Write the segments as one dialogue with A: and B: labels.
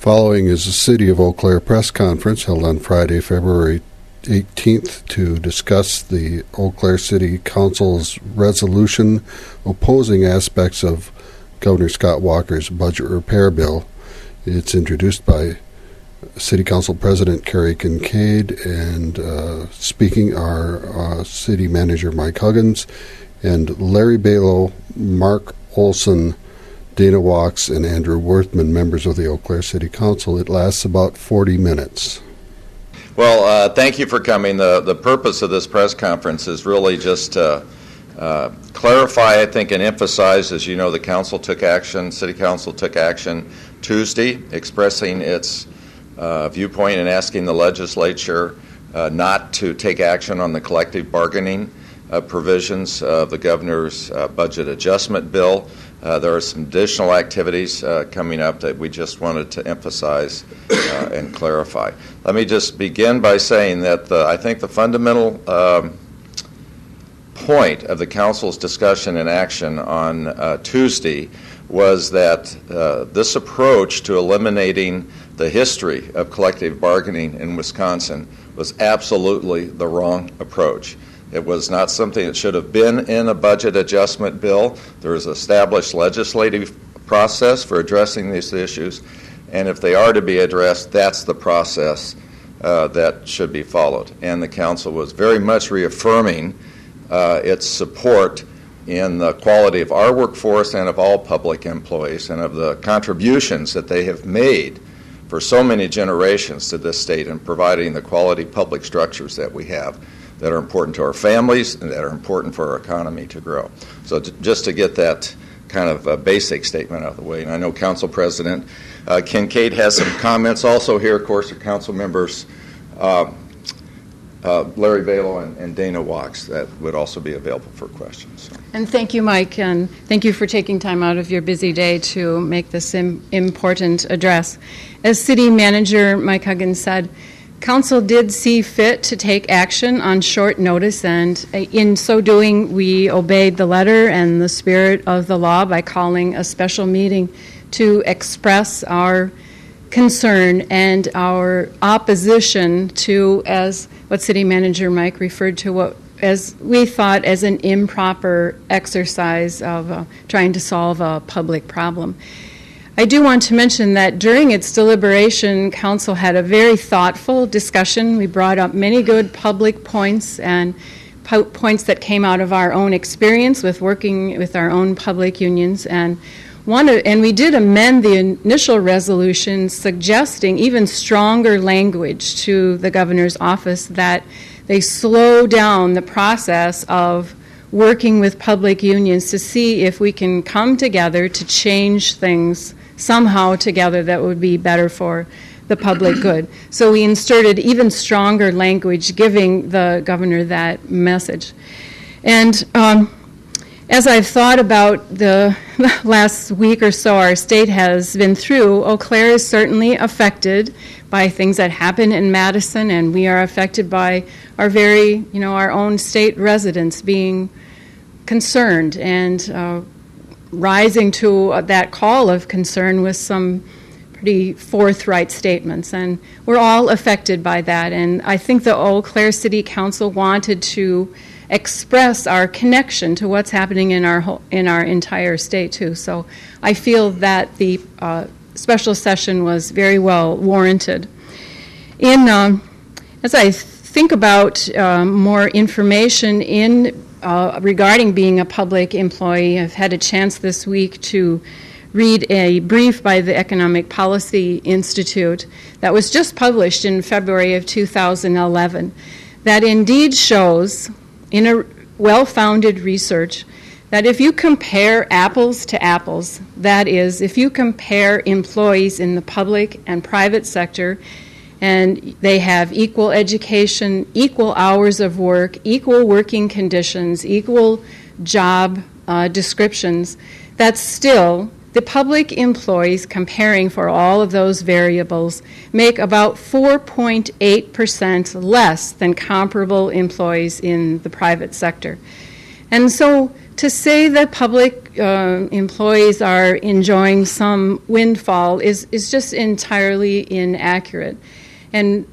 A: Following is the City of Eau Claire press conference held on Friday, February 18th to discuss the Eau Claire City Council's resolution opposing aspects of Governor Scott Walker's budget repair bill. It's introduced by City Council President Kerry Kincaid, and speaking are City Manager Mike Huggins and Larry Balow, Mark Olson, Dana Wachs, and Andrew Werthmann, members of the Eau Claire City Council. It lasts about 40 minutes.
B: Well, thank you for coming. The purpose of this press conference is really just to clarify, I think, and emphasize, as you know, the council took action, City Council took action Tuesday, expressing its viewpoint and asking the legislature not to take action on the collective bargaining provisions of the governor's budget adjustment bill. There are some additional activities coming up that we just wanted to emphasize and clarify. Let me just begin by saying that I think the fundamental point of the council's discussion and action on Tuesday was that this approach to eliminating the history of collective bargaining in Wisconsin was absolutely the wrong approach. It was not something that should have been in a budget adjustment bill. There is an established legislative process for addressing these issues, and if they are to be addressed, that's the process that should be followed. And the council was very much reaffirming its support in the quality of our workforce and of all public employees and of the contributions that they have made for so many generations to this state in providing the quality public structures that we have that are important to our families and that are important for our economy to grow. So just to get that kind of a basic statement out of the way, and I know Council President Kincaid has some comments. Also here, of course, are Council members Larry Balow and Dana Wachs that would also be available for questions.
C: And thank you, Mike, and thank you for taking time out of your busy day to make this important address. As City Manager Mike Huggins said, Council did see fit to take action on short notice, and in so doing, we obeyed the letter and the spirit of the law by calling a special meeting to express our concern and our opposition to, as what City Manager Mike referred to, what as we thought as an improper exercise of trying to solve a public problem. I do want to mention that during its deliberation, Council had a very thoughtful discussion. We brought up many good public points and points that came out of our own experience with working with our own public unions, and we did amend the initial resolution suggesting even stronger language to the governor's office that they slow down the process of working with public unions to see if we can come together to change things somehow together that would be better for the public good. So we inserted even stronger language giving the governor that message. And as I've thought about the last week or so our state has been through, Eau Claire is certainly affected by things that happen in Madison, and we are affected by our own state residents being concerned and rising to that call of concern with some pretty forthright statements. And we're all affected by that. And I think the Eau Claire City Council wanted to express our connection to what's happening in our entire state too. So I feel that the special session was very well warranted. As I think about more information regarding being a public employee, I've had a chance this week to read a brief by the Economic Policy Institute that was just published in February of 2011 that indeed shows, in a well-founded research, that if you compare apples to apples, that is, if you compare employees in the public and private sector, and they have equal education, equal hours of work, equal working conditions, equal job descriptions, that still the public employees, comparing for all of those variables, make about 4.8% less than comparable employees in the private sector. And so To say that public employees are enjoying some windfall is just entirely inaccurate. And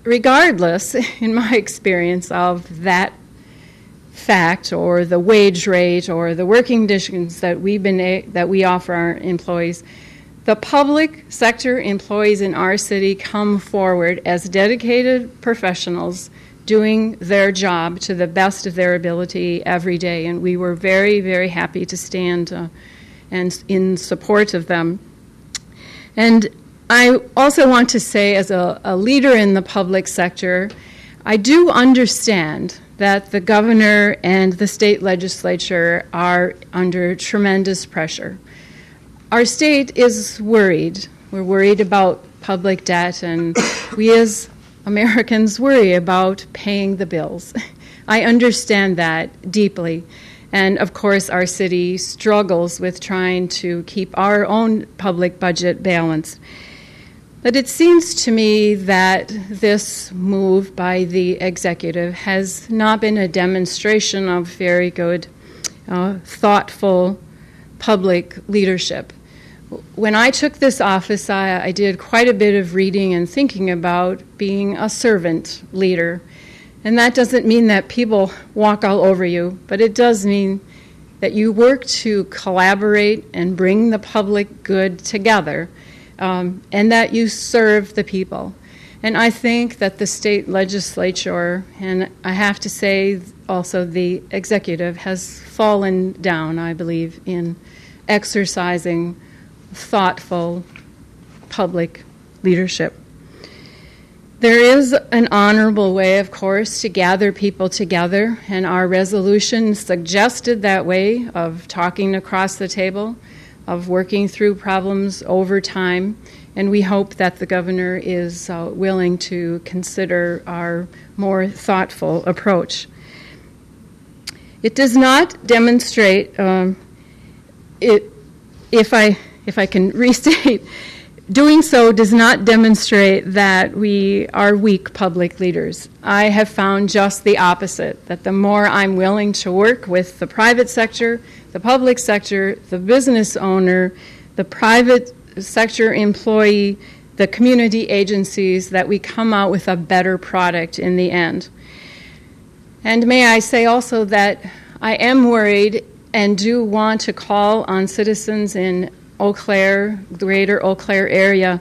C: regardless, in my experience, of that fact or the wage rate or the working conditions that we offer our employees, the public sector employees in our city come forward as dedicated professionals doing their job to the best of their ability every day, and we were very, very happy to stand and in support of them. And I also want to say, as a leader in the public sector, I do understand that the governor and the state legislature are under tremendous pressure. Our state is worried. We're worried about public debt, and we as Americans worry about paying the bills. I understand that deeply. And of course, our city struggles with trying to keep our own public budget balanced. But it seems to me that this move by the executive has not been a demonstration of very good, thoughtful public leadership. When I took this office, I did quite a bit of reading and thinking about being a servant leader. And that doesn't mean that people walk all over you, but it does mean that you work to collaborate and bring the public good together, and that you serve the people. And I think that the state legislature, and I have to say also the executive, has fallen down, I believe, in exercising thoughtful public leadership. There is an honorable way, of course, to gather people together, and our resolution suggested that way of talking across the table, of working through problems over time, and we hope that the governor is willing to consider our more thoughtful approach. It does not demonstrate, if I can restate, doing so does not demonstrate that we are weak public leaders. I have found just the opposite, that the more I'm willing to work with the private sector, the public sector, the business owner, the private sector employee, the community agencies, that we come out with a better product in the end. And may I say also that I am worried and do want to call on citizens in Eau Claire, greater Eau Claire area,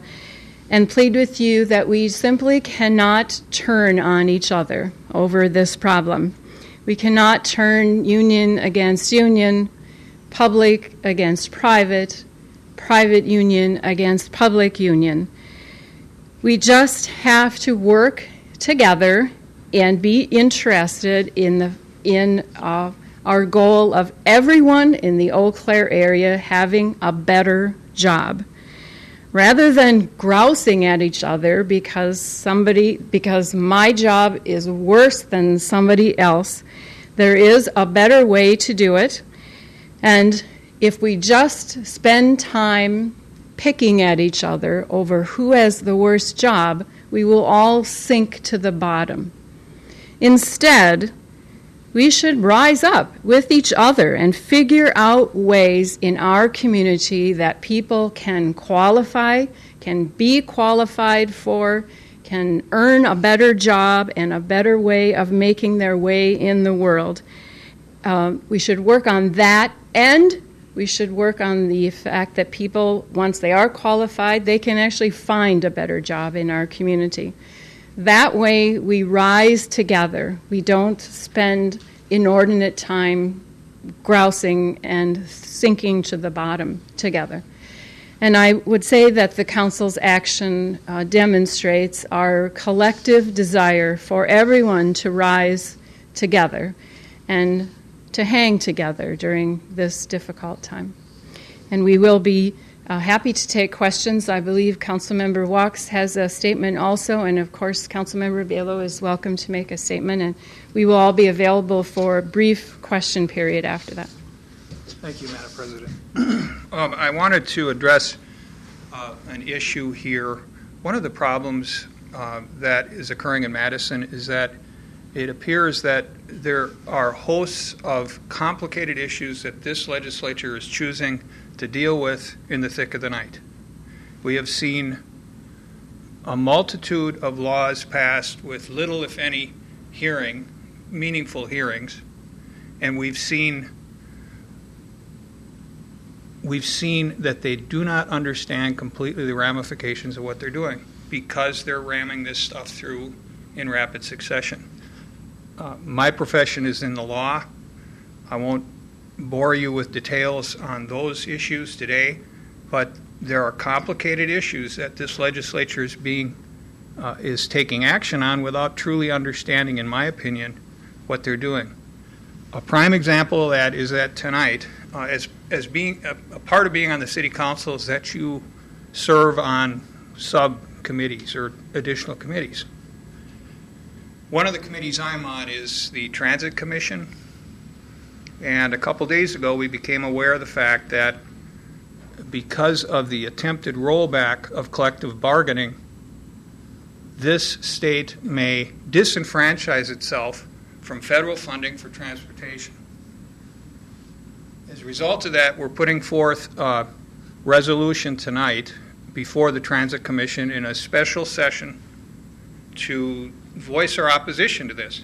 C: and plead with you that we simply cannot turn on each other over this problem. We cannot turn union against union, public against private, private union against public union. We just have to work together and be interested in our goal of everyone in the Eau Claire area having a better job. Rather than grousing at each other because my job is worse than somebody else, there is a better way to do it. And if we just spend time picking at each other over who has the worst job, we will all sink to the bottom. Instead, we should rise up with each other and figure out ways in our community that people can qualify, can be qualified for, can earn a better job and a better way of making their way in the world. We should work on that, and we should work on the fact that people, once they are qualified, they can actually find a better job in our community. That way we rise together. We don't spend inordinate time grousing and sinking to the bottom together. And I would say that the council's action demonstrates our collective desire for everyone to rise together and to hang together during this difficult time. And we will be happy to take questions. I believe Councilmember Wachs has a statement also, and of course Councilmember Balow is welcome to make a statement, and we will all be available for a brief question period after that.
D: Thank you, Madam President. I wanted to address an issue here. One of the problems that is occurring in Madison is that it appears that there are hosts of complicated issues that this legislature is choosing to deal with in the thick of the night. We have seen a multitude of laws passed with little, if any, meaningful hearings, and we've seen that they do not understand completely the ramifications of what they're doing because they're ramming this stuff through in rapid succession. My profession is in the law. I won't bore you with details on those issues today, but there are complicated issues that this legislature is taking action on without truly understanding, in my opinion, what they're doing. A prime example of that is that tonight, as being a part of being on the city council, is that you serve on subcommittees or additional committees. One of the committees I'm on is the Transit Commission, and a couple days ago we became aware of the fact that because of the attempted rollback of collective bargaining, this state may disenfranchise itself from federal funding for transportation. As a result of that, we're putting forth a resolution tonight before the Transit Commission in a special session to voice our opposition to this.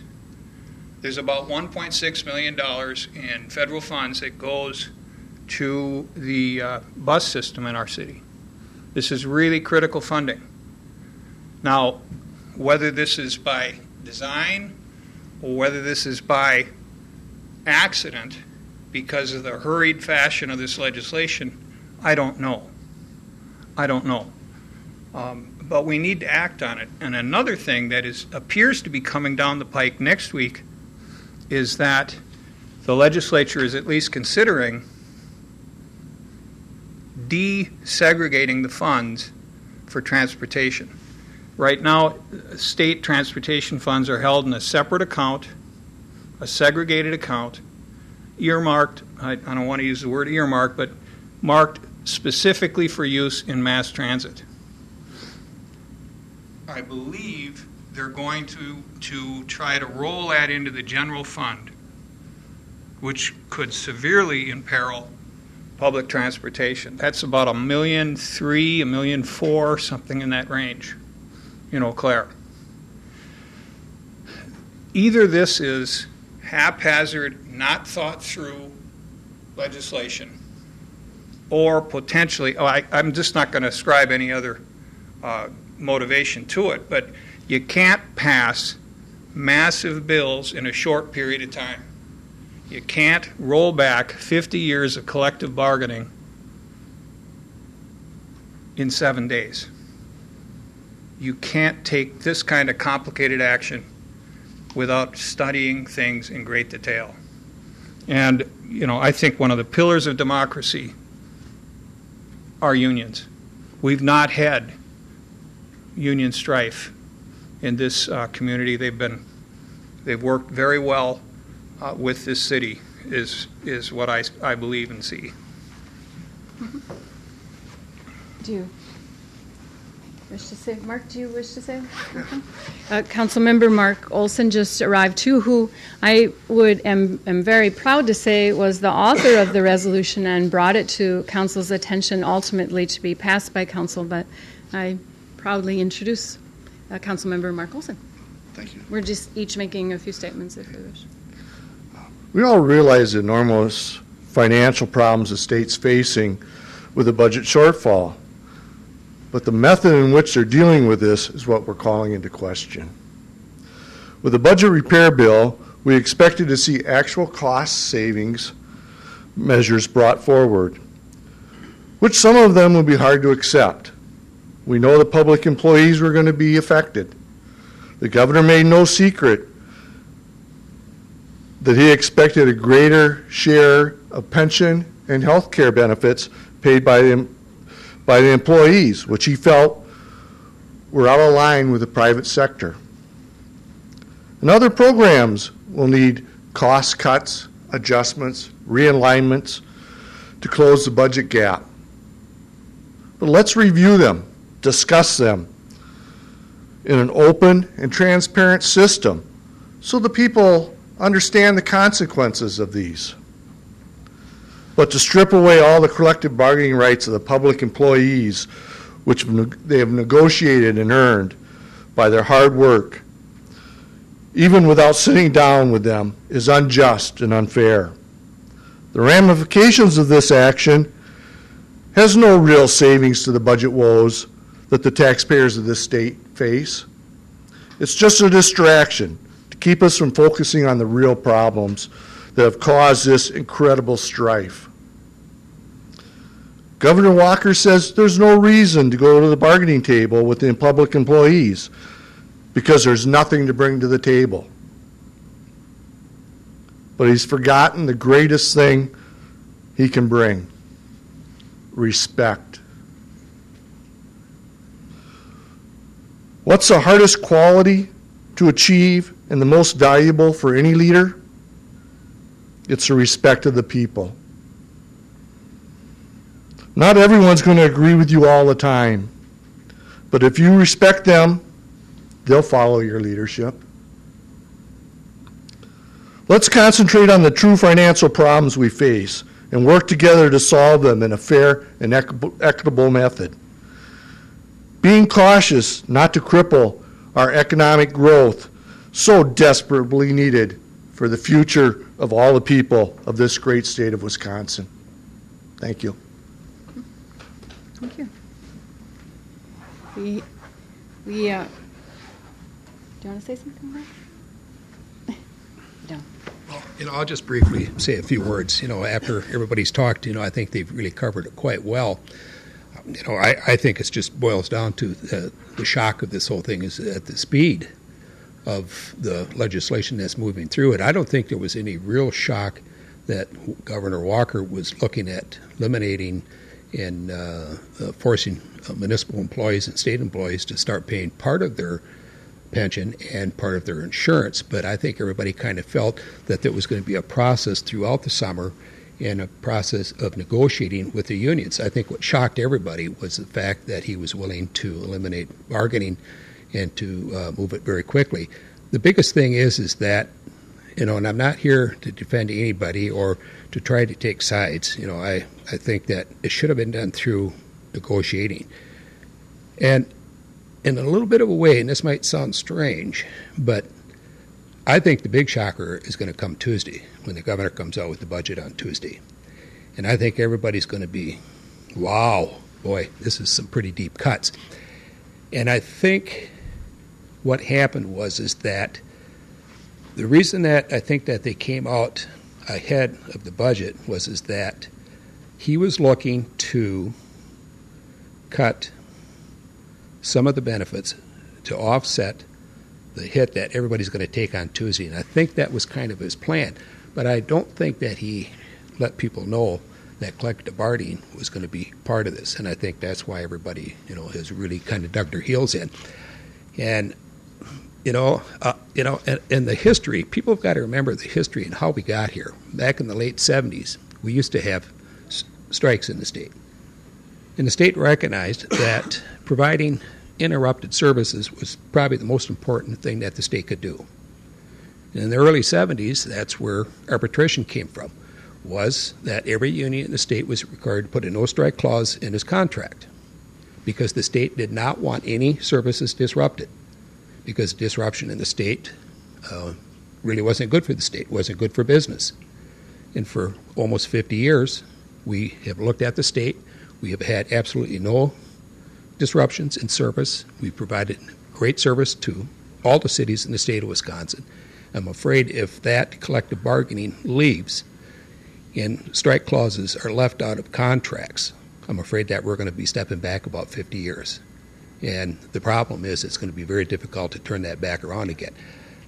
D: There's about $1.6 million in federal funds that goes to the bus system in our city. This is really critical funding. Now, whether this is by design or whether this is by accident because of the hurried fashion of this legislation, I don't know. But we need to act on it. And another thing that appears to be coming down the pike next week is that the legislature is at least considering desegregating the funds for transportation. Right now, state transportation funds are held in a separate account, a segregated account, earmarked, I don't want to use the word earmarked, but marked specifically for use in mass transit. I believe they're going to try to roll that into the general fund, which could severely imperil public transportation. That's about $1.3 million, $1.4 million, something in that range, in Eau Claire. Either this is haphazard, not thought through legislation, or potentially, I'm just not going to ascribe any other motivation to it, but you can't pass massive bills in a short period of time. You can't roll back 50 years of collective bargaining in 7 days. You can't take this kind of complicated action without studying things in great detail. And, I think one of the pillars of democracy are unions. We've not had union strife in this community. They've worked very well with this city, is what I believe and see.
C: Do you wish to say, Mark, do you wish to say anything? Councilmember Mark Olson just arrived too, who I am very proud to say was the author of the resolution and brought it to council's attention ultimately to be passed by council, but I proudly introduce Councilmember Mark Olson.
E: Thank you.
C: We're just each making a few statements if you wish.
E: We all realize the enormous financial problems the state's facing with a budget shortfall, but the method in which they're dealing with this is what we're calling into question. With the budget repair bill, we expected to see actual cost savings measures brought forward, which some of them will be hard to accept. We know the public employees were going to be affected. The governor made no secret that he expected a greater share of pension and health care benefits paid by the employees, which he felt were out of line with the private sector. And other programs will need cost cuts, adjustments, realignments to close the budget gap. But let's review them, discuss them in an open and transparent system so the people understand the consequences of these. But to strip away all the collective bargaining rights of the public employees, which they have negotiated and earned by their hard work, even without sitting down with them, is unjust and unfair. The ramifications of this action has no real savings to the budget woes that the taxpayers of this state face. It's just a distraction to keep us from focusing on the real problems that have caused this incredible strife. Governor Walker says there's no reason to go to the bargaining table with the public employees because there's nothing to bring to the table. But he's forgotten the greatest thing he can bring: respect. What's the hardest quality to achieve and the most valuable for any leader? It's the respect of the people. Not everyone's going to agree with you all the time, but if you respect them, they'll follow your leadership. Let's concentrate on the true financial problems we face and work together to solve them in a fair and equitable method. Being cautious not to cripple our economic growth, so desperately needed for the future of all the people of this great state of Wisconsin. Thank you.
C: Thank you. Do you want to say something, Mike? No.
F: Well, I'll just briefly say a few words. After everybody's talked, I think they've really covered it quite well. I think it just boils down to the shock of this whole thing is at the speed of the legislation that's moving through it. I don't think there was any real shock that Governor Walker was looking at eliminating and forcing municipal employees and state employees to start paying part of their pension and part of their insurance. But I think everybody kind of felt that there was going to be a process throughout the summer and a process of negotiating with the unions. I think what shocked everybody was the fact that he was willing to eliminate bargaining and to move it very quickly. The biggest thing is that, and I'm not here to defend anybody or to try to take sides. I think that it should have been done through negotiating. And in a little bit of a way, and this might sound strange, but I think the big shocker is going to come Tuesday when the governor comes out with the budget on Tuesday. And I think everybody's going to be, wow, boy, this is some pretty deep cuts. And I think what happened is that the reason that I think that they came out ahead of the budget is that he was looking to cut some of the benefits to offset the hit that everybody's going to take on Tuesday. And I think that was kind of his plan. But I don't think that he let people know that collective bargaining was going to be part of this. And I think that's why everybody, has really kind of dug their heels in. And in the history, people have got to remember the history and how we got here. Back in the late 70s, we used to have strikes in the state. And the state recognized that providing interrupted services was probably the most important thing that the state could do. And in the early 70s, that's where arbitration came from, was that every union in the state was required to put a no-strike clause in his contract because the state did not want any services disrupted, because disruption in the state really wasn't good for the state, wasn't good for business. And for almost 50 years, we have looked at the state. We have had absolutely no disruptions in service. We've provided great service to all the cities in the state of Wisconsin. I'm afraid if that collective bargaining leaves and strike clauses are left out of contracts, I'm afraid that we're going to be stepping back about 50 years. And the problem is it's going to be very difficult to turn that back around again.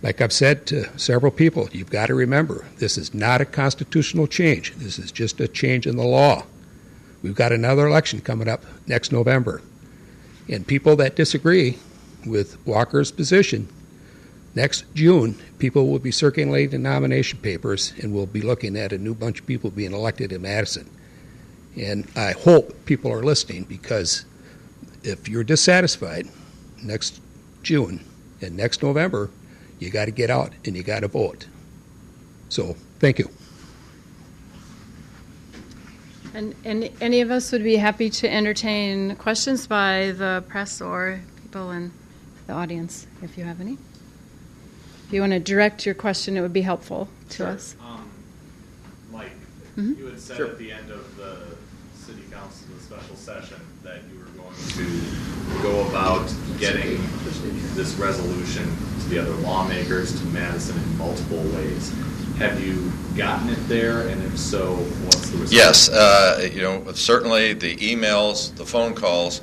F: Like I've said to several people, you've got to remember, this is not a constitutional change. This is just a change in the law. We've got another election coming up next November. And people that disagree with Walker's position, next June, people will be circulating nomination papers and we'll be looking at a new bunch of people being elected in Madison. And I hope people are listening, because if you're dissatisfied next June and next November, You got to get out and you got to vote. So, thank you.
C: And any of us would be happy to entertain questions by the press or people in the audience, if you have any. If you want to direct your question, it would be helpful to us.
G: Mike,
C: Mhm.
G: you had said at the end of the city council, the special session, that you were going to go about getting this resolution to the other lawmakers, to Madison, in multiple ways. Have you gotten it there, and if so, what's the response?
B: Yes, certainly the emails, the phone calls.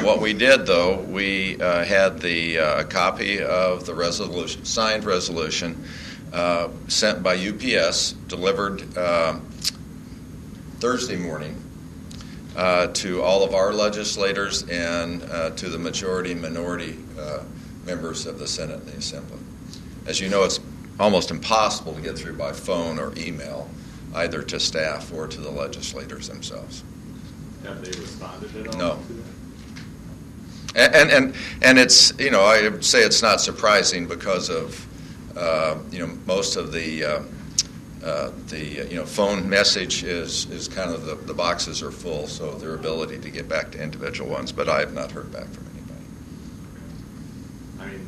B: What we did, though, we had the copy of the resolution, signed resolution, sent by UPS, delivered Thursday morning to all of our legislators and to the majority and minority members of the Senate and the Assembly. As you know, it's almost impossible to get through by phone or email, either to staff or to the legislators themselves.
G: Have they responded at all?
B: No.
G: To that?
B: And it's, I would say it's not surprising because of most of the phone message is kind of the boxes are full, so their ability to get back to individual ones, but I have not heard back from anybody.
G: I mean,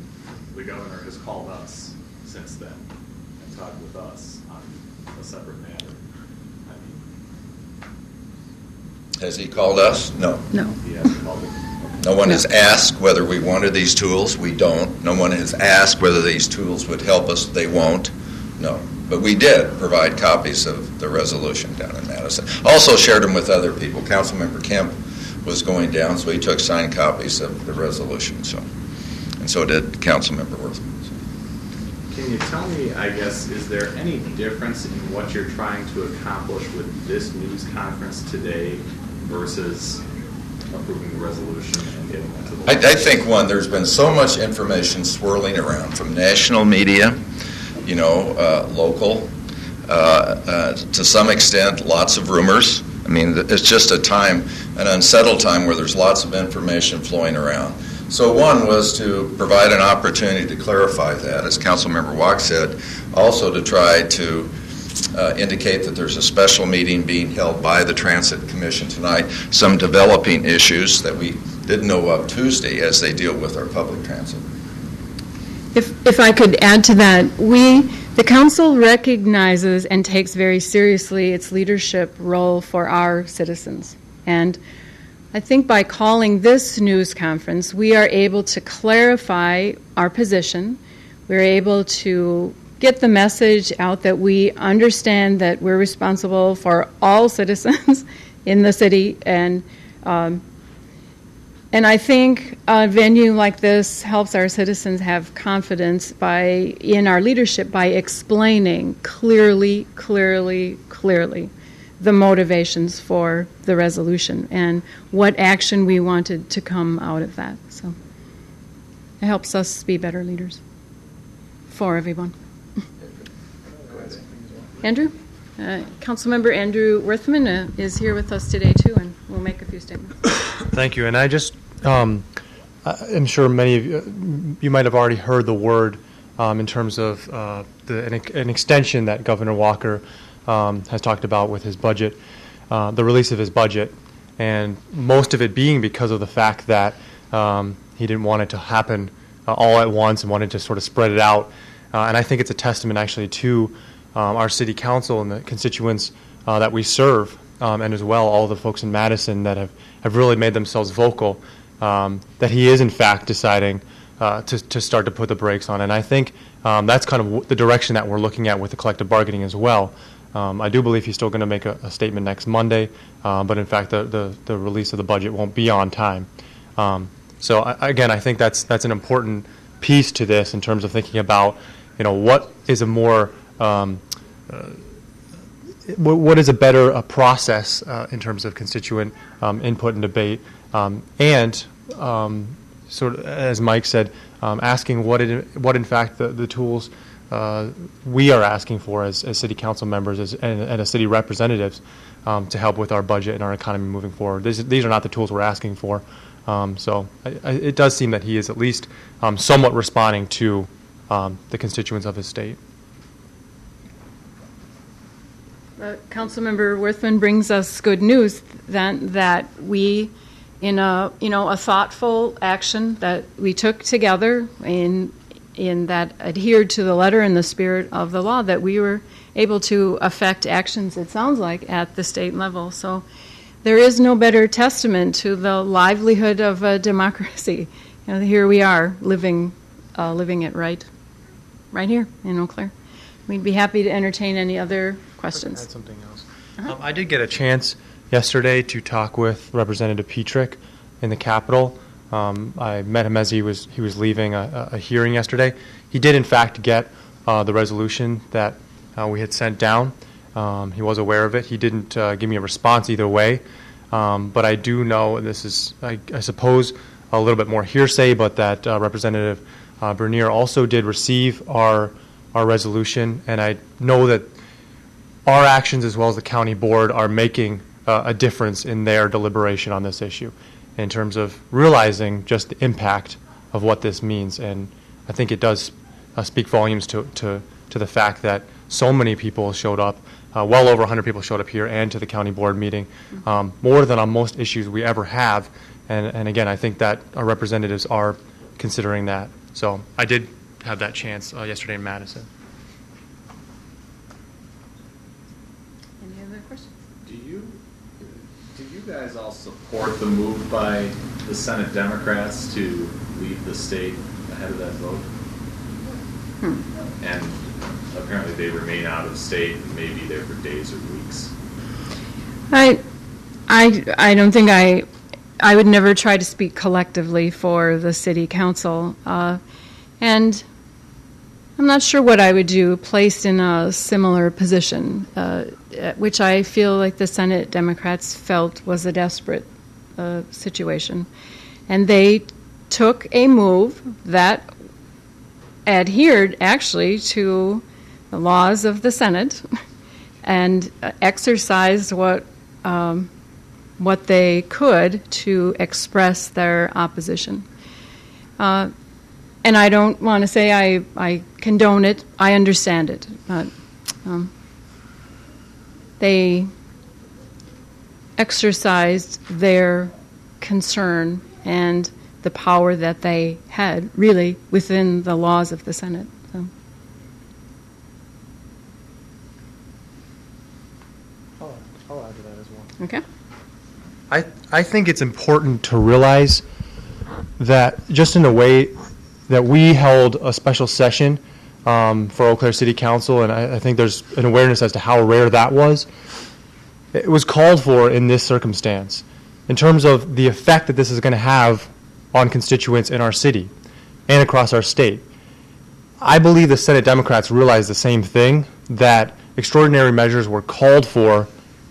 G: the governor has called us since then and talked with us on a separate matter. I mean,
B: Has he called us? No.
C: No.
G: he hasn't called it.
B: No one has asked whether we wanted these tools. We don't. No one has asked whether these tools would help us. They won't. No. But we did provide copies of the resolution down in Madison. Also shared them with other people. Councilmember Kemp was going down, so he took signed copies of the resolution. And so did Councilmember Werthmann.
G: Can you tell me, I guess, is there any difference in what you're trying to accomplish with this news conference today versus approving the resolution and getting it to the
B: I think, one, there's been so much information swirling around from national media, local, to some extent, lots of rumors. I mean, it's just an unsettled time where there's lots of information flowing around. So one was to provide an opportunity to clarify that, as Councilmember Wachs said, also to try to indicate that there's a special meeting being held by the Transit Commission tonight, some developing issues that we didn't know of Tuesday as they deal with our public transit.
C: If I could add to that, the council recognizes and takes very seriously its leadership role for our citizens. And I think by calling this news conference, we are able to clarify our position. We're able to get the message out that we understand that we're responsible for all citizens in the city, and I think a venue like this helps our citizens have confidence in our leadership by explaining clearly the motivations for the resolution and what action we wanted to come out of that. So it helps us be better leaders for everyone. Andrew? Councilmember Andrew Werthmann is here with us today too, and we'll make a few statements.
H: Thank you. And I just, I'm sure many of you might have already heard the word in terms of an extension that Governor Walker has talked about with his budget, the release of his budget, and most of it being because of the fact that he didn't want it to happen all at once and wanted to sort of spread it out. And I think it's a testament actually to our city council and the constituents that we serve, and as well all the folks in Madison that have really made themselves vocal, that he is in fact deciding to start to put the brakes on. And I think that's kind of the direction that we're looking at with the collective bargaining as well. I do believe he's still going to make a statement next Monday, but in fact the release of the budget won't be on time. So again, I think that's an important piece to this in terms of thinking about, what is a more what is a better process in terms of constituent input and debate, and sort of, as Mike said, asking what in fact the tools we are asking for as city council members and as city representatives to help with our budget and our economy moving forward. These are not the tools we're asking for. So it does seem that he is at least somewhat responding to the constituents of his state.
C: Councilmember Werthmann brings us good news then that we, in a thoughtful action that we took together in that adhered to the letter and the spirit of the law, that we were able to affect actions, it sounds like, at the state level. So there is no better testament to the livelihood of a democracy. Here we are living it right here in Eau Claire. We'd be happy to entertain any other questions.
H: Add something else. I did get a chance yesterday to talk with Representative Petrick in the Capitol. I met him as he was leaving a hearing yesterday. He did, in fact, get the resolution that we had sent down. He was aware of it. He didn't give me a response either way. But I do know, and this is, I suppose, a little bit more hearsay, but that Representative Bernier also did receive our resolution, and I know that our actions as well as the county board are making a difference in their deliberation on this issue in terms of realizing just the impact of what this means. And I think it does speak volumes to the fact that so many people showed up, well over 100 people showed up here and to the county board meeting, more than on most issues we ever have. And again, I think that our representatives are considering that. So I did have that chance yesterday in Madison.
C: Any other questions?
G: Do you guys all support the move by the Senate Democrats to leave the state ahead of that vote? And apparently they remain out of state and may be there for days or weeks.
C: I don't think I would never try to speak collectively for the city council. And I'm not sure what I would do placed in a similar position, which I feel like the Senate Democrats felt was a desperate situation. And they took a move that adhered actually to the laws of the Senate and exercised what they could to express their opposition. And I don't want to say I condone it. I understand it. But they exercised their concern and the power that they had, really, within the laws of the Senate. So.
H: I'll add to that as well.
C: Okay.
H: I think it's important to realize that just in the way that we held a special session for Eau Claire City Council, and I think there's an awareness as to how rare that was. It was called for in this circumstance in terms of the effect that this is going to have on constituents in our city and across our state. I believe the Senate Democrats realized the same thing, that extraordinary measures were called for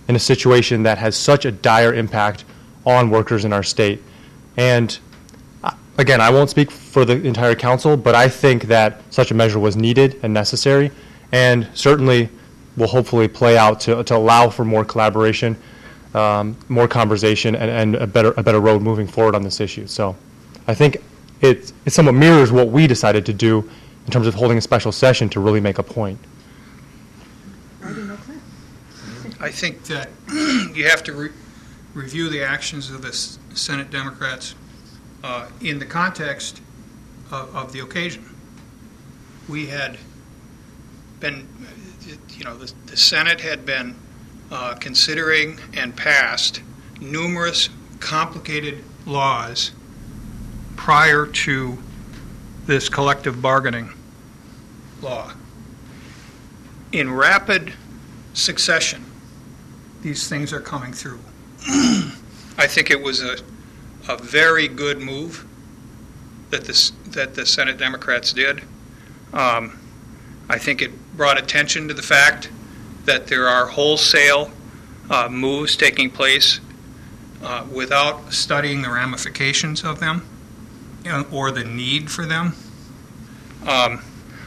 H: in a situation that has such a dire impact on workers in our state. And again, I won't speak for the entire council, but I think that such a measure was needed and necessary, and certainly will hopefully play out to allow for more collaboration, more conversation, and a better road moving forward on this issue. So I think it somewhat mirrors what we decided to do in terms of holding a special session to really make a point.
D: I think that you have to review the actions of the Senate Democrats in the context of the occasion. We had been, the Senate had been considering and passed numerous complicated laws prior to this collective bargaining law. In rapid succession, these things are coming through. I think it was a very good move that the Senate Democrats did. I think it brought attention to the fact that there are wholesale moves taking place without studying the ramifications of them, or the need for them.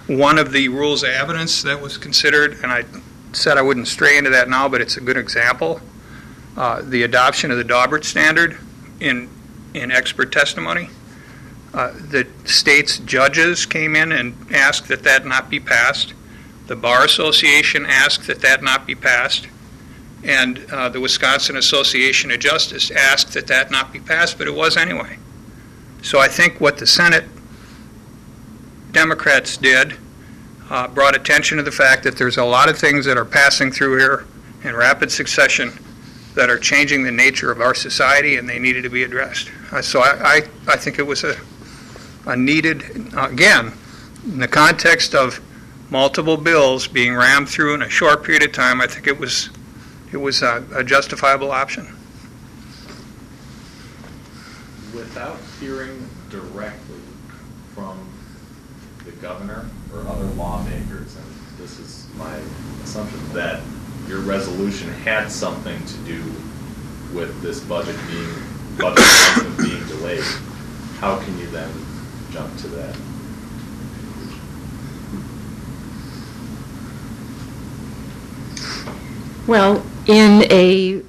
D: One of the rules of evidence that was considered, and I said I wouldn't stray into that now, but it's a good example, the adoption of the Daubert standard in expert testimony. The state's judges came in and asked that that not be passed. The Bar Association asked that that not be passed. And the Wisconsin Association of Justice asked that that not be passed, but it was anyway. So I think what the Senate Democrats did brought attention to the fact that there's a lot of things that are passing through here in rapid succession that are changing the nature of our society, and they needed to be addressed. So I think it was a needed, again, in the context of multiple bills being rammed through in a short period of time, I think it was a justifiable option.
G: Without hearing directly from the governor or other lawmakers, and this is my assumption, that your resolution had something to do with this budget being delayed, how can you then jump to that?
C: Well, in a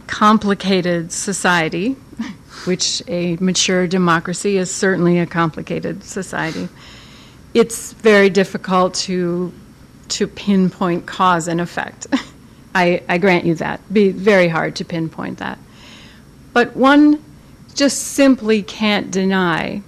C: complicated society, which a mature democracy is certainly a complicated society, it's very difficult to pinpoint cause and effect. I grant you that. It'd be very hard to pinpoint that. But one just simply can't deny,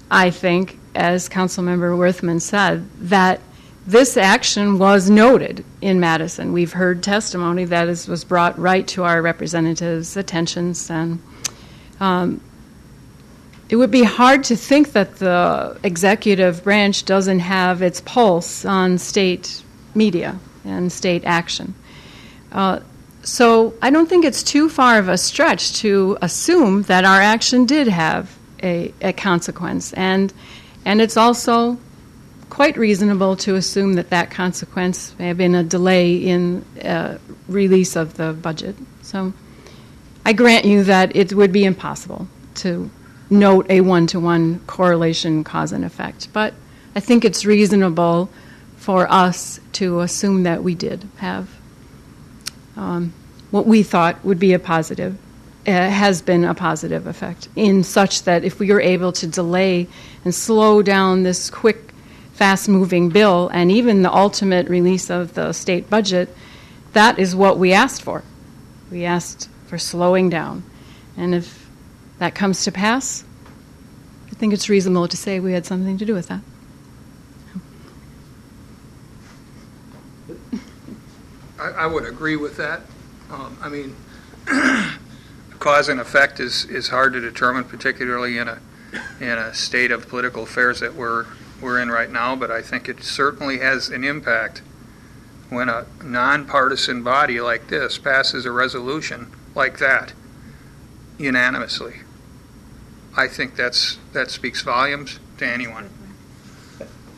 C: I think, as Councilmember Werthmann said, that this action was noted in Madison. We've heard testimony that was brought right to our representatives' attentions, and it would be hard to think that the executive branch doesn't have its pulse on state media and state action. So I don't think it's too far of a stretch to assume that our action did have a consequence, and it's also quite reasonable to assume that that consequence may have been a delay in release of the budget. So I grant you that it would be impossible to note a one-to-one correlation, cause and effect. But I think it's reasonable for us to assume that we did have what we thought would be a positive, has been a positive effect, in such that if we were able to delay and slow down this quick, fast-moving bill and even the ultimate release of the state budget, that is what we asked for. We asked for slowing down. And if that comes to pass, I think it's reasonable to say we had something to do with that.
D: I would agree with that. I mean, cause and effect is hard to determine, particularly in a state of political affairs that we're in right now, but I think it certainly has an impact when a nonpartisan body like this passes a resolution like that unanimously. I think that speaks volumes to anyone.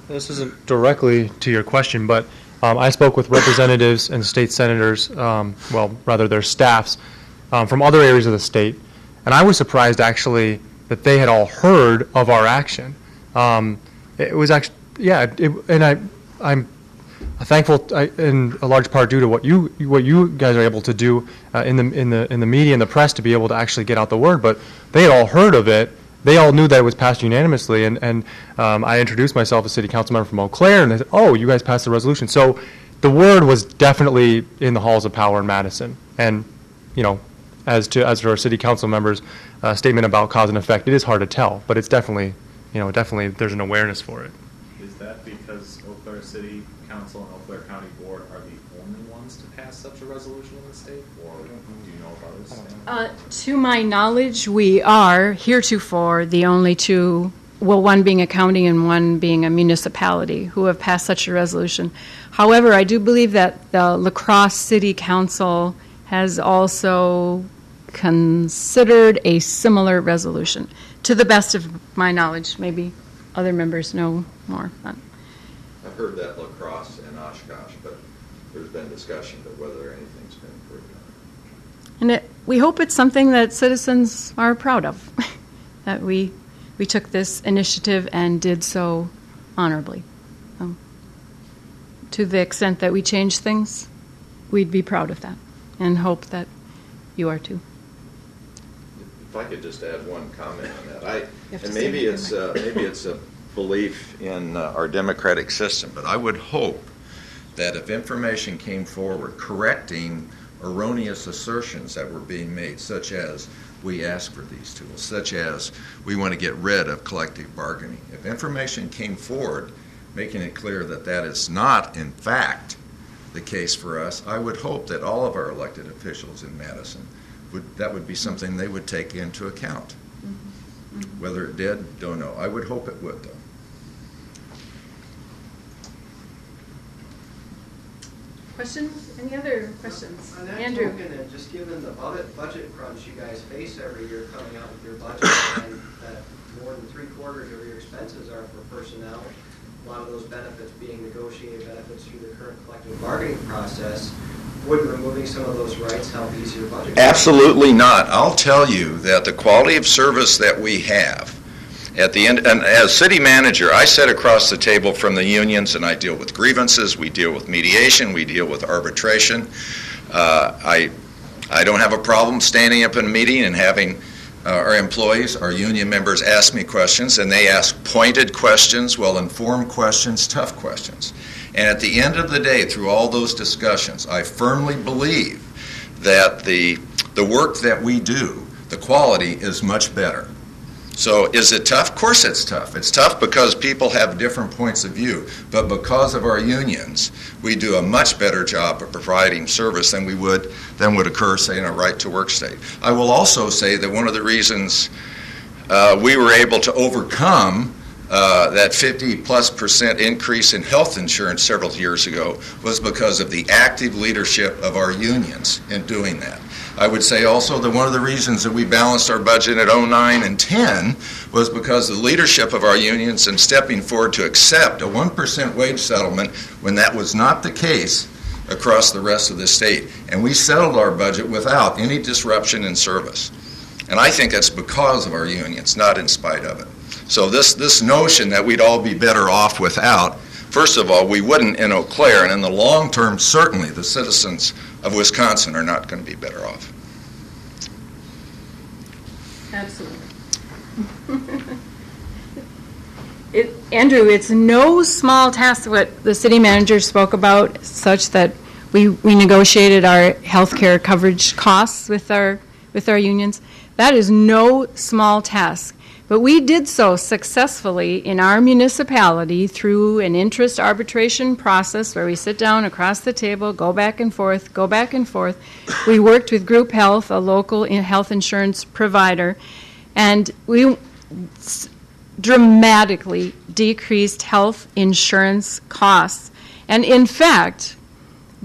H: This isn't directly to your question, but I spoke with representatives and state senators, well, rather their staffs, from other areas of the state, and I was surprised actually that they had all heard of our action. It was actually, yeah, and I'm thankful in a large part due to what you guys are able to do in the media and the press to be able to actually get out the word. But they had all heard of it. They all knew that it was passed unanimously, and I introduced myself as city council member from Eau Claire, and they said, "Oh, you guys passed the resolution." So the word was definitely in the halls of power in Madison, and as to our city council members' statement about cause and effect, it is hard to tell, but it's definitely there's an awareness for it.
G: Is that because Eau Claire City Council and Eau Claire County Board are the only ones to pass such a resolution in the state, or do you know of others?
C: To my knowledge, we are heretofore the only two, well, one being a county and one being a municipality, who have passed such a resolution. However, I do believe that the La Crosse City Council has also considered a similar resolution. To the best of my knowledge, maybe other members know more.
B: I've heard that La Crosse and Oshkosh, but there's been discussion of whether anything's been approved on it.
C: And we hope it's something that citizens are proud of, that we took this initiative and did so honorably. To the extent that we change things, we'd be proud of that and hope that you are too.
B: If I could just add one comment on that, and maybe it's a belief in our democratic system, but I would hope that if information came forward correcting erroneous assertions that were being made, such as we ask for these tools, such as we want to get rid of collective bargaining, if information came forward making it clear that that is not, in fact, the case for us, I would hope that all of our elected officials in Madison that would be something they would take into account. Whether it did, don't know. I would hope it would, though.
C: Questions? Any other questions?
I: On that
C: Andrew?
I: token, and just given the budget crunch you guys face every year coming out with your budget, and that more than 3/4 of your expenses are for personnel, a lot of those benefits being negotiated benefits through the current collective bargaining process, would removing some of those rights help ease your budget?
B: Absolutely not. I'll tell you that the quality of service that we have at the end, and as city manager, I sit across the table from the unions and I deal with grievances, we deal with mediation, we deal with arbitration. I don't have a problem standing up in a meeting and having our employees, our union members ask me questions, and they ask pointed questions, well-informed questions, tough questions. And at the end of the day, through all those discussions, I firmly believe that the work that we do, the quality is much better. So is it tough? Of course it's tough. It's tough because people have different points of view, but because of our unions, we do a much better job of providing service than would occur, say, in a right-to-work state. I will also say that one of the reasons we were able to overcome that 50+% increase in health insurance several years ago was because of the active leadership of our unions in doing that. I would say also that one of the reasons that we balanced our budget at 09 and 10 was because of the leadership of our unions in stepping forward to accept a 1% wage settlement when that was not the case across the rest of the state. And we settled our budget without any disruption in service. And I think that's because of our unions, not in spite of it. So this notion that we'd all be better off without, first of all, we wouldn't in Eau Claire, and in the long term, certainly the citizens of Wisconsin are not going to be better off.
C: Absolutely. Andrew, it's no small task what the city manager spoke about, such that we negotiated our health care coverage costs with our unions. That is no small task. But we did so successfully in our municipality through an interest arbitration process where we sit down across the table, go back and forth, go back and forth. We worked with Group Health, a local health insurance provider, and we dramatically decreased health insurance costs. And in fact,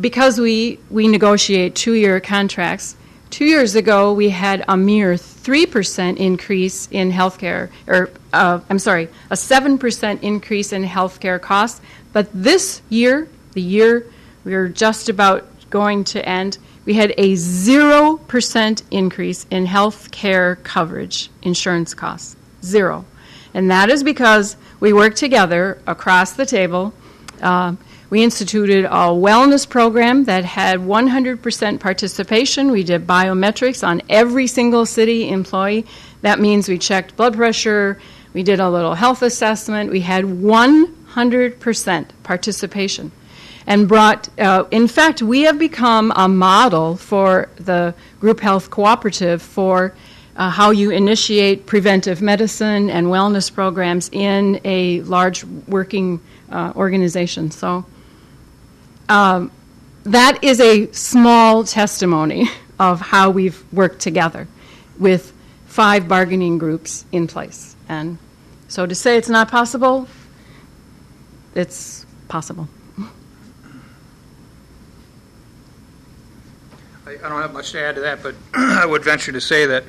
C: because we negotiate 2-year contracts, 2 years ago we had a mere 3% increase in healthcare, a 7% increase in healthcare costs. But this year, the year we're just about going to end, we had a 0% increase in healthcare coverage insurance costs. 0. And that is because we worked together across the table. We instituted a wellness program that had 100% participation. We did biometrics on every single city employee. That means we checked blood pressure, we did a little health assessment. We had 100% participation. And in fact, we have become a model for the Group Health Cooperative for how you initiate preventive medicine and wellness programs in a large working organization. So that is a small testimony of how we've worked together with 5 bargaining groups in place. And so to say it's not possible, it's possible.
D: I don't have much to add to that, but I would venture to say that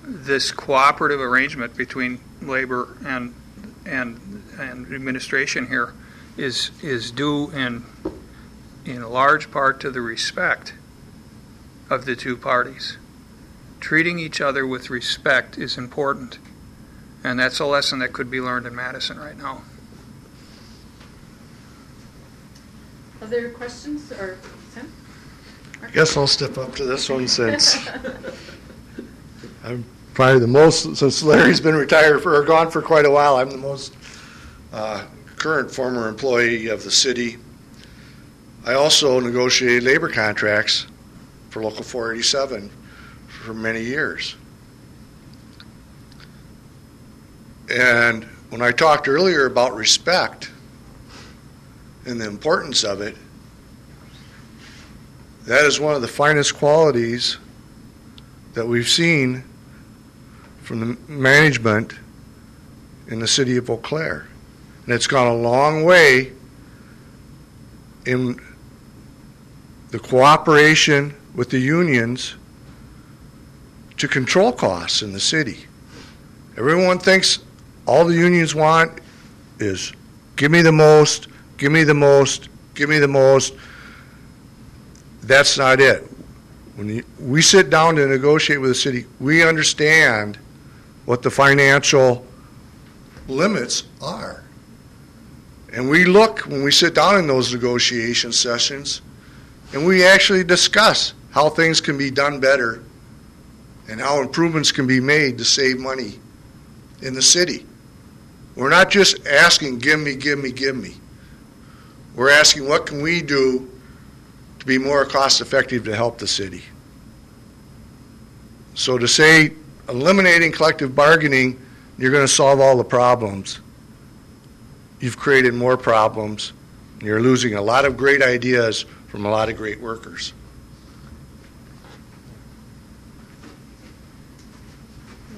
D: this cooperative arrangement between labor and administration here is due in a large part to the respect of the two parties. Treating each other with respect is important, and that's a lesson that could be learned in Madison right now.
C: Other questions or Tim?
E: I guess I'll step up to this one since I'm probably the most, since Larry's been retired or gone for quite a while, I'm the most current former employee of the city. I also negotiated labor contracts for Local 487 for many years. And when I talked earlier about respect and the importance of it, that is one of the finest qualities that we've seen from the management in the city of Eau Claire. And it's gone a long way in the cooperation with the unions to control costs in the city. Everyone thinks all the unions want is give me the most, give me the most, give me the most. That's not it. When we sit down to negotiate with the city, we understand what the financial limits are. And we look, when we sit down in those negotiation sessions, and we actually discuss how things can be done better and how improvements can be made to save money in the city. We're not just asking, give me, give me, give me. We're asking, what can we do to be more cost effective to help the city? So to say eliminating collective bargaining, you're going to solve all the problems, you've created more problems. You're losing a lot of great ideas from a lot of great workers.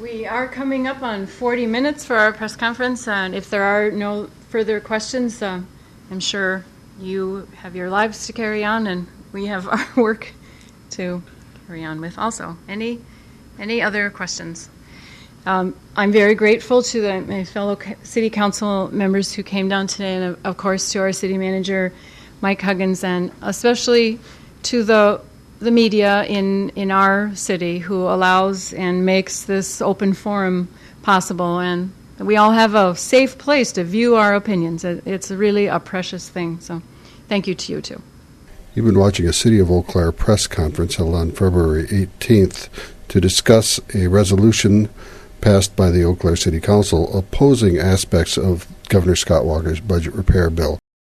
C: We are coming up on 40 minutes for our press conference, and if there are no further questions, I'm sure you have your lives to carry on, and we have our work to carry on with also. Any other questions? I'm very grateful to my fellow city council members who came down today, and of course to our city manager, Mike Huggins, and especially to the media in our city who allows and makes this open forum possible, and we all have a safe place to view our opinions. It's really a precious thing, so thank you to you too.
A: You've been watching a City of Eau Claire press conference held on February 18th to discuss a resolution passed by the Eau Claire City Council opposing aspects of Governor Scott Walker's budget repair bill.